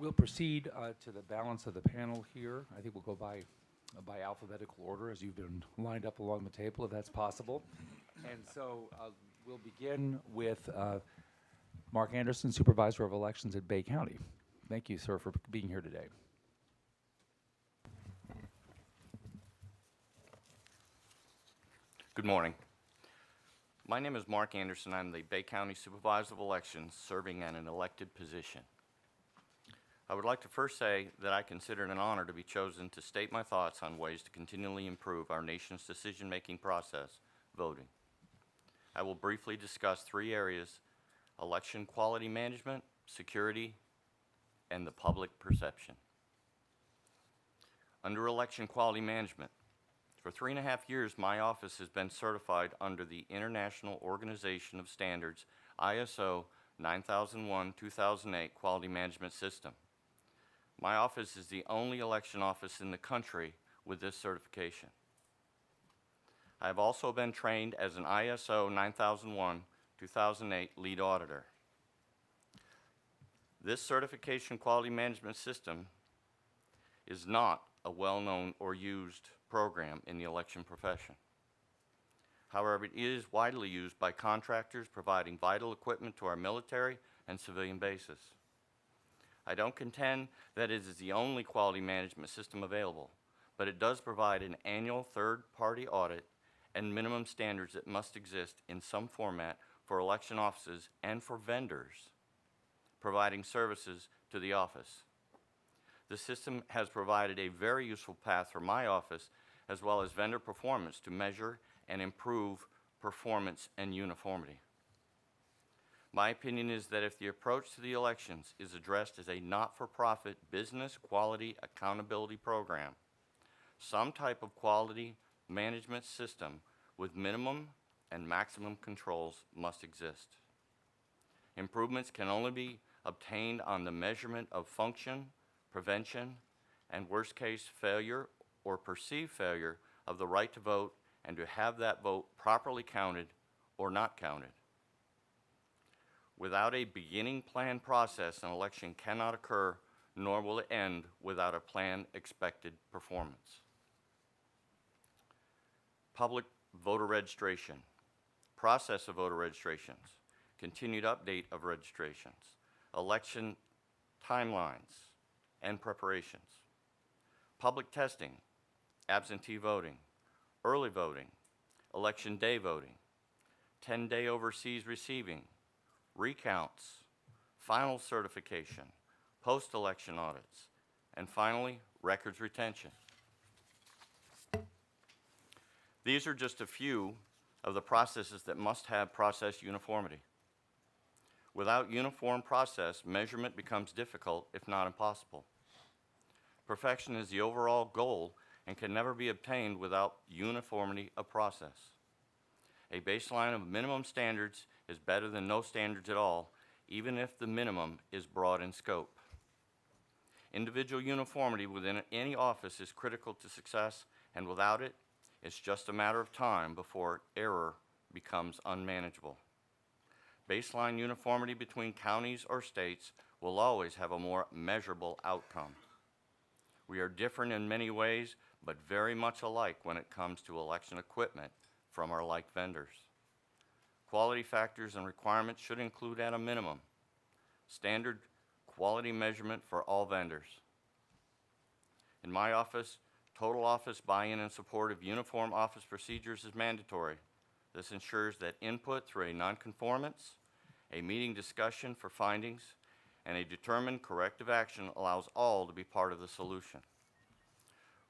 We'll proceed to the balance of the panel here. I think we'll go by alphabetical order as you've been lined up along the table, if that's possible. And so we'll begin with Mark Andersen, Supervisor of Elections at Bay County. Thank you, sir, for being here today. Good morning. My name is Mark Andersen. I'm the Bay County Supervisor of Elections, serving in an elected position. I would like to first say that I consider it an honor to be chosen to state my thoughts on ways to continually improve our nation's decision-making process, voting. I will briefly discuss three areas: election quality management, security, and the public perception. Under election quality management, for 3.5 years, my office has been certified under the International Organization of Standards ISO 9001-2008 Quality Management System. My office is the only election office in the country with this certification. I have also been trained as an ISO 9001-2008 lead auditor. This certification quality management system is not a well-known or used program in the election profession. However, it is widely used by contractors providing vital equipment to our military and civilian bases. I don't contend that it is the only quality management system available, but it does provide an annual third-party audit and minimum standards that must exist in some format for election offices and for vendors providing services to the office. The system has provided a very useful path for my office as well as vendor performance to measure and improve performance and uniformity. My opinion is that if the approach to the elections is addressed as a not-for-profit business quality accountability program, some type of quality management system with minimum and maximum controls must exist. Improvements can only be obtained on the measurement of function, prevention, and worst-case failure or perceived failure of the right to vote and to have that vote properly counted or not counted. Without a beginning plan process, an election cannot occur, nor will it end without a planned expected performance. Public voter registration, process of voter registrations, continued update of registrations, election timelines and preparations, public testing, absentee voting, early voting, election day voting, 10-day overseas receiving, recounts, final certification, post-election audits, and finally, records retention. These are just a few of the processes that must have process uniformity. Without uniform process, measurement becomes difficult, if not impossible. Perfection is the overall goal and can never be obtained without uniformity of process. A baseline of minimum standards is better than no standards at all, even if the minimum is broad in scope. Individual uniformity within any office is critical to success, and without it, it's just a matter of time before error becomes unmanageable. Baseline uniformity between counties or states will always have a more measurable outcome. We are different in many ways, but very much alike when it comes to election equipment from our like vendors. Quality factors and requirements should include at a minimum standard quality measurement for all vendors. In my office, total office buy-in and support of uniform office procedures is mandatory. This ensures that input through a nonconformance, a meeting discussion for findings, and a determined corrective action allows all to be part of the solution.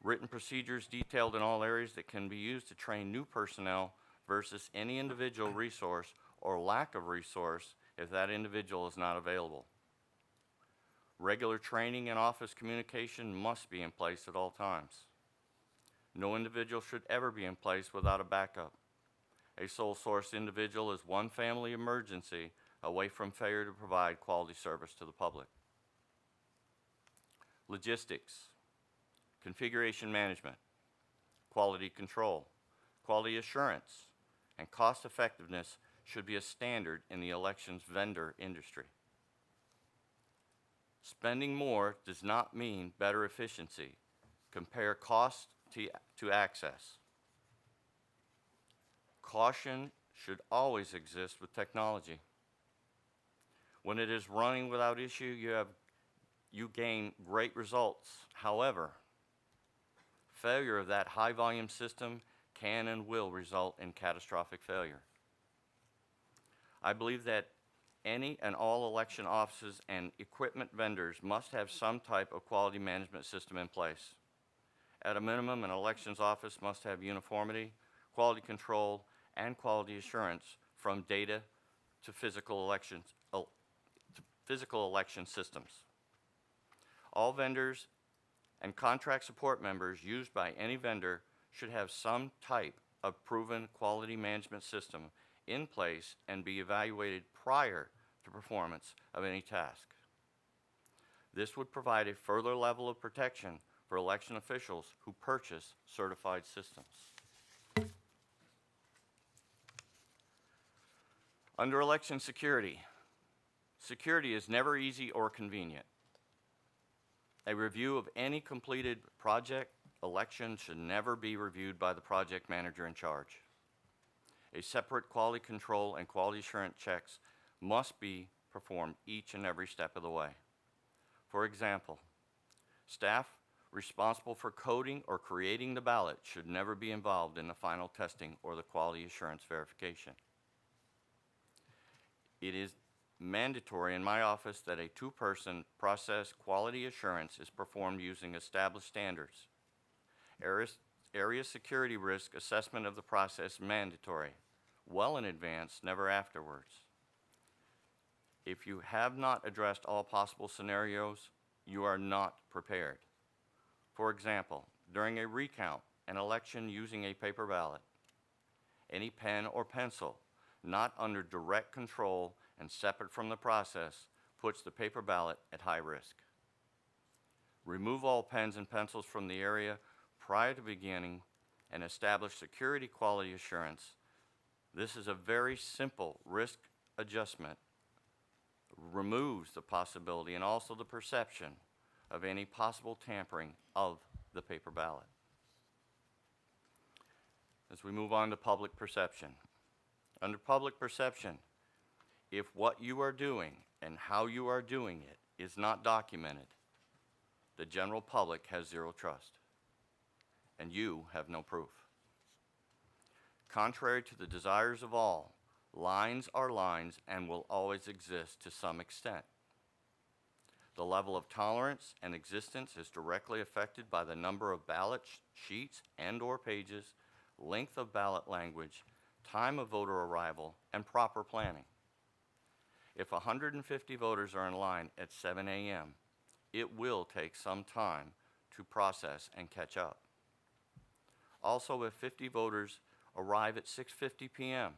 Written procedures detailed in all areas that can be used to train new personnel versus any individual resource or lack of resource if that individual is not available. Regular training and office communication must be in place at all times. No individual should ever be in place without a backup. A sole source individual is one family emergency away from failure to provide quality service to the public. Logistics, configuration management, quality control, quality assurance, and cost effectiveness should be a standard in the elections vendor industry. Spending more does not mean better efficiency. Compare cost to access. Caution should always exist with technology. When it is running without issue, you gain great results. However, failure of that high-volume system can and will result in catastrophic failure. I believe that any and all election offices and equipment vendors must have some type of quality management system in place. At a minimum, an elections office must have uniformity, quality control, and quality assurance from data to physical election systems. All vendors and contract support members used by any vendor should have some type of proven quality management system in place and be evaluated prior to performance of any task. This would provide a further level of protection for election officials who purchase certified systems. Under election security, security is never easy or convenient. A review of any completed project election should never be reviewed by the project manager in charge. A separate quality control and quality assurance checks must be performed each and every step of the way. For example, staff responsible for coding or creating the ballot should never be involved in the final testing or the quality assurance verification. It is mandatory in my office that a two-person process quality assurance is performed using established standards. Area security risk assessment of the process is mandatory, well in advance, never afterwards. If you have not addressed all possible scenarios, you are not prepared. For example, during a recount, an election using a paper ballot, any pen or pencil not under direct control and separate from the process puts the paper ballot at high risk. Remove all pens and pencils from the area prior to beginning and establish security quality assurance. This is a very simple risk adjustment, removes the possibility and also the perception of any possible tampering of the paper ballot. As we move on to public perception. Under public perception, if what you are doing and how you are doing it is not documented, the general public has zero trust, and you have no proof. Contrary to the desires of all, lines are lines and will always exist to some extent. The level of tolerance and existence is directly affected by the number of ballot sheets and/or pages, length of ballot language, time of voter arrival, and proper planning. If 150 voters are in line at 7 a.m., it will take some time to process and catch up. Also, if 50 voters arrive at 6:50 p.m.,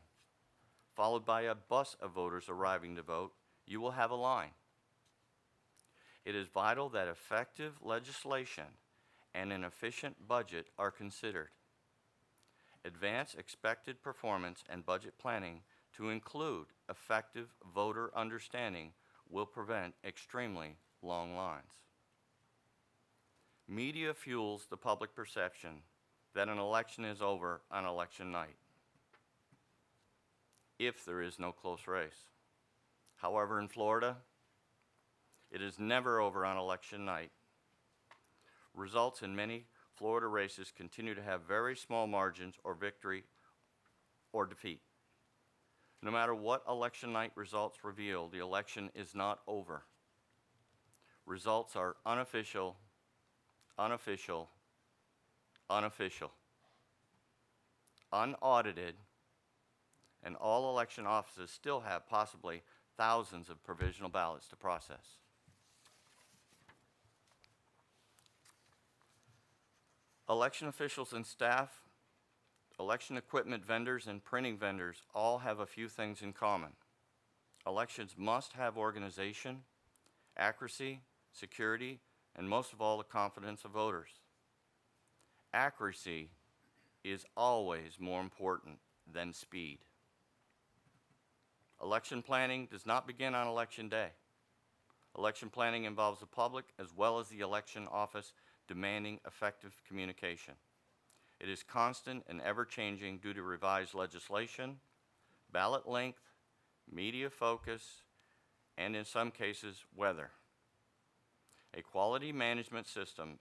followed by a bus of voters arriving to vote, you will have a line. It is vital that effective legislation and an efficient budget are considered. Advance expected performance and budget planning to include effective voter understanding will prevent extremely long lines. Media fuels the public perception that an election is over on election night, if there is no close race. However, in Florida, it is never over on election night. Results in many Florida races continue to have very small margins or victory or defeat. No matter what election night results reveal, the election is not over. Results are unofficial, unaudited, and all election offices still have possibly thousands of provisional ballots to process. Election officials and staff, election equipment vendors, and printing vendors all have a few things in common. Elections must have organization, accuracy, security, and most of all, the confidence of voters. Accuracy is always more important than speed. Election planning does not begin on election day. Election planning involves the public as well as the election office demanding effective communication. It is constant and ever-changing due to revised legislation, ballot length, media focus, and in some cases, weather. A quality management system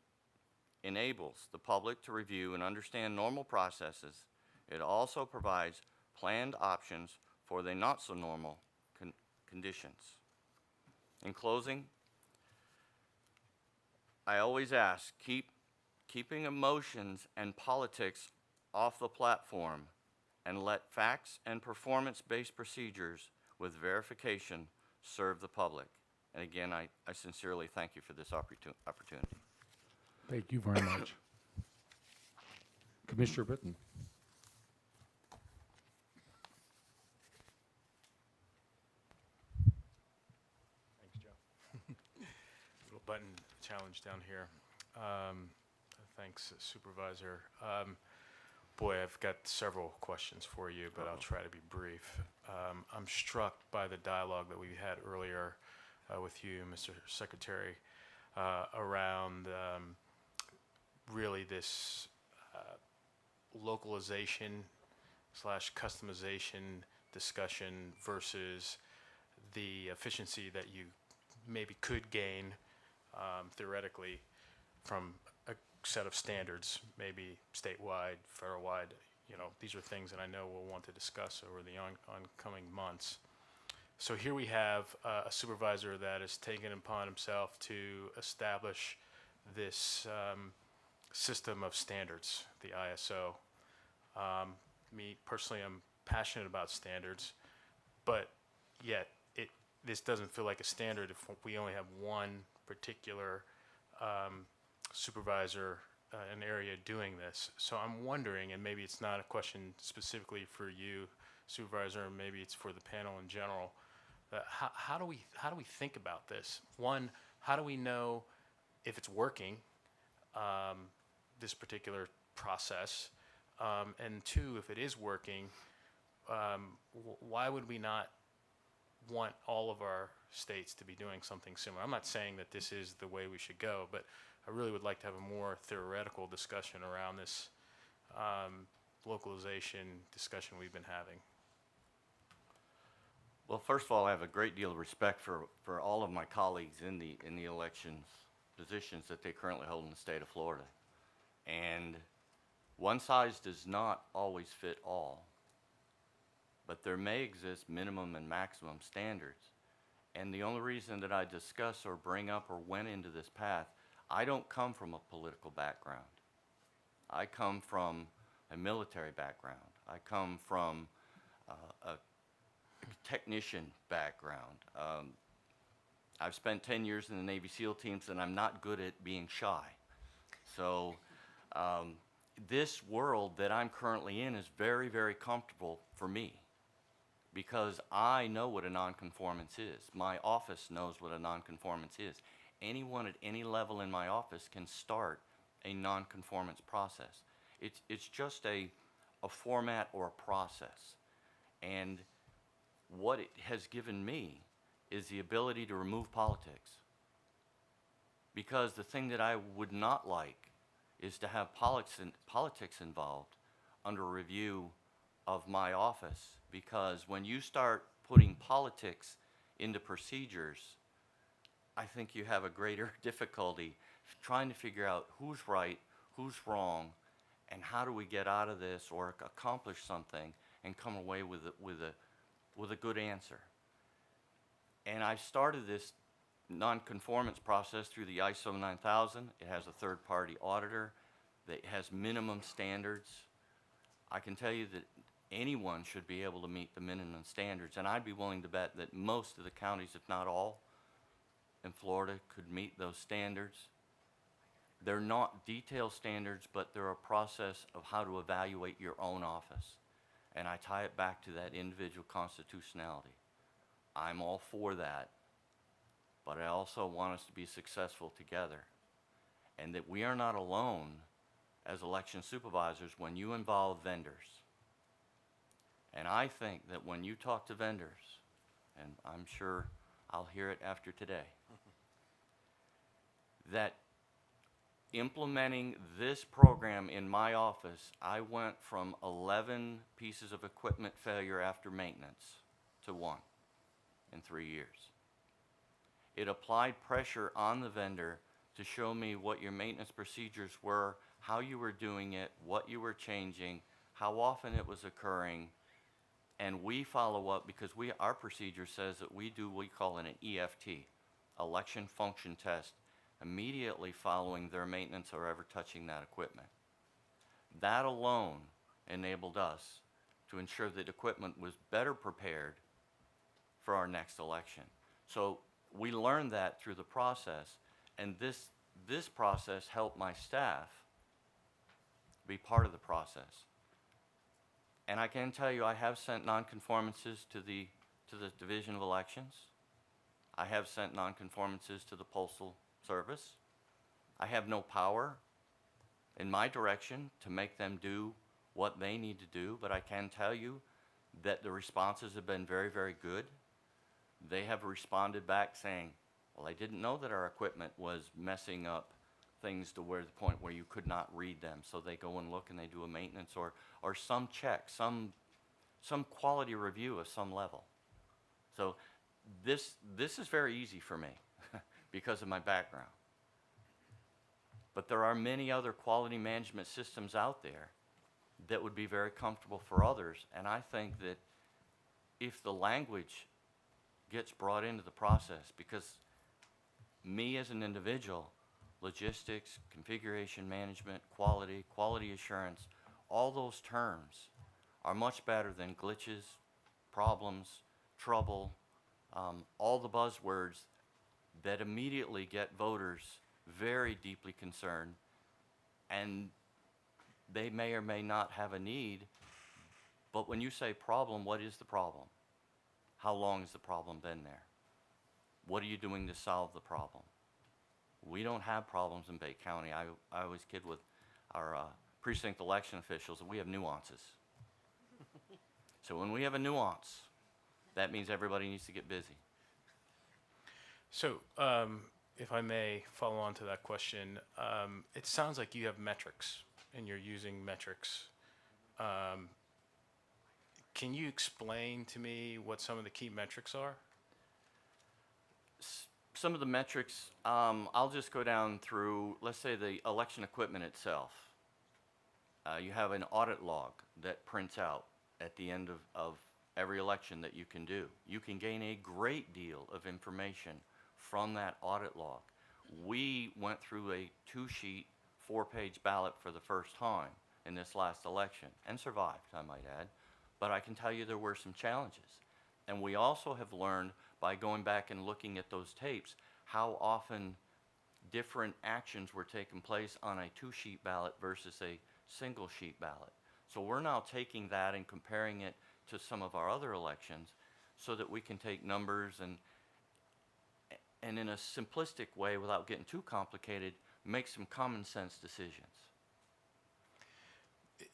enables the public to review and understand normal processes. It also provides planned options for the not-so-normal conditions. In closing, I always ask, keeping emotions and politics off the platform and let facts and performance-based procedures with verification serve the public. And again, I sincerely thank you for this opportunity. Thank you very much. Commissioner Britton. Thanks, Joe. Little button challenge down here. Thanks, Supervisor. Boy, I've got several questions for you, but I'll try to be brief. I'm struck by the dialogue that we had earlier with you, Mr. Secretary, around really this localization / customization discussion versus the efficiency that you maybe could gain theoretically from a set of standards, maybe statewide, federal-wide. You know, these are things that I know we'll want to discuss over the oncoming months. So here we have a supervisor that has taken upon himself to establish this system of standards, the ISO. Me personally, I'm passionate about standards, but yet this doesn't feel like a standard if we only have one particular supervisor an area doing this. So I'm wondering, and maybe it's not a question specifically for you, Supervisor, or maybe it's for the panel in general, how do we think about this? One, how do we know if it's working, this particular process? And two, if it is working, why would we not want all of our states to be doing something similar? I'm not saying that this is the way we should go, but I really would like to have a more theoretical discussion around this localization discussion we've been having. Well, first of all, I have a great deal of respect for all of my colleagues in the elections positions that they currently hold in the state of Florida. And one size does not always fit all, but there may exist minimum and maximum standards. And the only reason that I discuss or bring up or went into this path, I don't come from a political background. I come from a military background. I come from a technician background. I've spent 10 years in the Navy SEAL teams, and I'm not good at being shy. So this world that I'm currently in is very, very comfortable for me because I know what a nonconformance is. My office knows what a nonconformance is. Anyone at any level in my office can start a nonconformance process. It's just a format or a process. And what it has given me is the ability to remove politics. Because the thing that I would not like is to have politics involved under review of my office. Because when you start putting politics into procedures, I think you have a greater difficulty trying to figure out who's right, who's wrong, and how do we get out of this or accomplish something and come away with a good answer. And I started this nonconformance process through the ISO 9000. It has a third-party auditor that has minimum standards. I can tell you that anyone should be able to meet the minimum standards, and I'd be willing to bet that most of the counties, if not all, in Florida could meet those standards. They're not detailed standards, but they're a process of how to evaluate your own office. And I tie it back to that individual constitutionality. I'm all for that, but I also want us to be successful together. And that we are not alone as election supervisors when you involve vendors. And I think that when you talk to vendors, and I'm sure I'll hear it after today, that implementing this program in my office, I went from 11 pieces of equipment failure after maintenance to 1 in 3 years. It applied pressure on the vendor to show me what your maintenance procedures were, how you were doing it, what you were changing, how often it was occurring, and we follow up because our procedure says that we do what we call an EFT, election function test, immediately following their maintenance or ever touching that equipment. That alone enabled us to ensure that equipment was better prepared for our next election. So we learned that through the process, and this process helped my staff be part of the process. And I can tell you, I have sent nonconformances to the Division of Elections. I have sent nonconformances to the Postal Service. I have no power in my direction to make them do what they need to do, but I can tell you that the responses have been very, very good. They have responded back saying, well, I didn't know that our equipment was messing up things to the point where you could not read them. So they go and look and they do a maintenance or some check, some quality review of some level. So this is very easy for me because of my background. But there are many other quality management systems out there that would be very comfortable for others. And I think that if the language gets brought into the process, because me as an individual, logistics, configuration management, quality assurance, all those terms are much better than glitches, problems, trouble, all the buzzwords that immediately get voters very deeply concerned, and they may or may not have a need, but when you say problem, what is the problem? How long has the problem been there? What are you doing to solve the problem? We don't have problems in Bay County. I always kid with our precinct election officials that we have nuances. So when we have a nuance, that means everybody needs to get busy. So, if I may follow on to that question, it sounds like you have metrics and you're using metrics. Can you explain to me what some of the key metrics are? Some of the metrics, I'll just go down through, let's say the election equipment itself. You have an audit log that prints out at the end of every election that you can do. You can gain a great deal of information from that audit log. We went through a 2-sheet, 4-page ballot for the first time in this last election and survived, I might add. But I can tell you there were some challenges. And we also have learned by going back and looking at those tapes how often different actions were taking place on a 2-sheet ballot versus a single-sheet ballot. So we're now taking that and comparing it to some of our other elections so that we can take numbers and in a simplistic way, without getting too complicated, make some common sense decisions.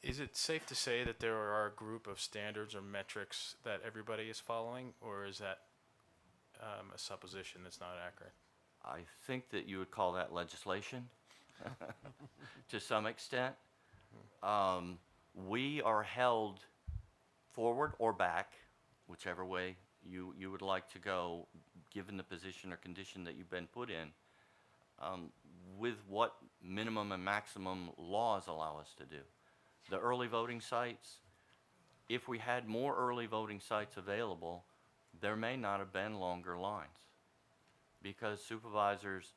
Is it safe to say that there are a group of standards or metrics that everybody is following, or is that a supposition that's not accurate? I think that you would call that legislation to some extent. We are held forward or back, whichever way you would like to go, given the position or condition that you've been put in, with what minimum and maximum laws allow us to do. The early voting sites, if we had more early voting sites available, there may not have been longer lines, because supervisors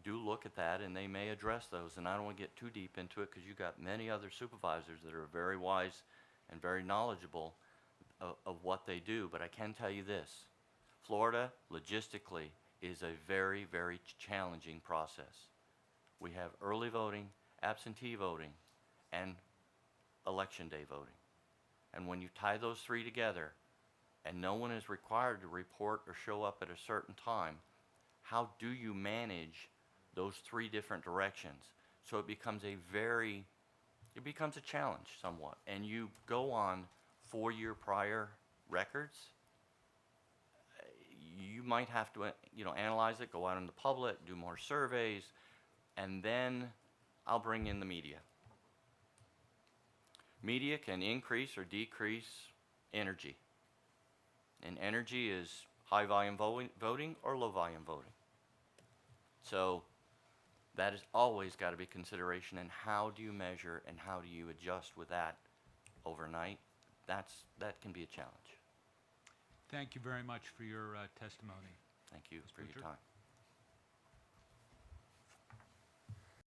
do look at that and they may address those. And I don't want to get too deep into it because you've got many other supervisors that are very wise and very knowledgeable of what they do. But I can tell you this, Florida logistically is a very, very challenging process. We have early voting, absentee voting, and election day voting. And when you tie those three together and no one is required to report or show up at a certain time, how do you manage those three different directions? So it becomes a challenge somewhat. And you go on 4-year prior records, you might have to, analyze it, go out in the public, do more surveys, and then I'll bring in the media. Media can increase or decrease energy. And energy is high volume voting or low volume voting. So that has always got to be consideration, and how do you measure and how do you adjust with that overnight? That can be a challenge. Thank you very much for your testimony. Thank you Ms. for your Butcher? time.